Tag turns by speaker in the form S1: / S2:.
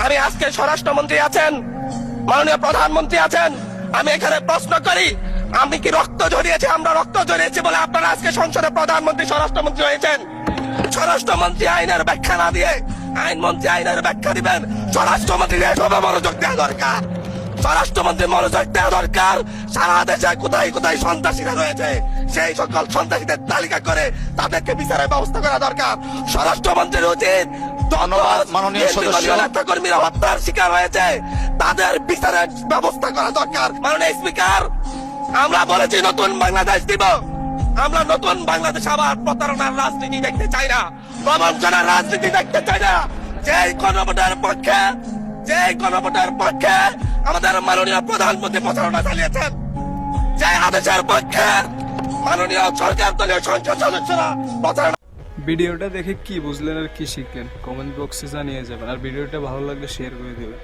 S1: আমি আজকে স্বরাষ্ট্রমন্ত্রী আছেন, মাননীয় প্রধানমন্ত্রী আছেন, আমি এখানে প্রশ্ন করি, আমি কি রক্ত ঝরিয়েছি? আমরা রক্ত ঝরিয়েছি বলে আপনারা আজকে সংসদে প্রধানমন্ত্রী স্বরাষ্ট্রমন্ত্রী হয়েছেন? স্বরাষ্ট্রমন্ত্রী আইনের ব্যাখ্যা না দিয়ে আইনমন্ত্রী আইনের ব্যাখ্যা দিবেন। স্বরাষ্ট্রমন্ত্রী এসবে মনোযোগ দেওয়া দরকার, স্বরাষ্ট্রমন্ত্রী মনোযোগ দেওয়া দরকার। সারা দেশে কোথায় কোথায় সন্ত্রাসীরা রয়েছে সেই সকল সন্ত্রাসীদের তালিকা করে তাদেরকে বিচারের ব্যবস্থা করা দরকার। স্বরাষ্ট্রমন্ত্রীর উচিত
S2: মাননীয় সদস্য
S1: নেতাকর্মীরা হত্যার শিকার হয়েছে তাদের বিচারের ব্যবস্থা করা দরকার। মাননীয় স্পিকার, আমরা বলেছি নতুন বাংলাদেশ দিব, আমরা নতুন বাংলাদেশ আবার প্রতারণার রাজনীতি দেখতে চাই না, প্রবঞ্চনার রাজনীতি দেখতে চাই না। যেই গণভোটের পক্ষে আমাদের মাননীয় প্রধানমন্ত্রী প্রচারণা চালিয়েছেন, যে আদেশের পক্ষে মাননীয় সরকার দলীয় সংসদ সদস্যরা প্রচারণা।
S3: ভিডিওটা দেখে কি বুঝলেন আর কি শিখলেন কমেন্ট বক্সে জানিয়ে যাবেন, আর ভিডিওটা ভালো লাগলে শেয়ার করে দেবেন।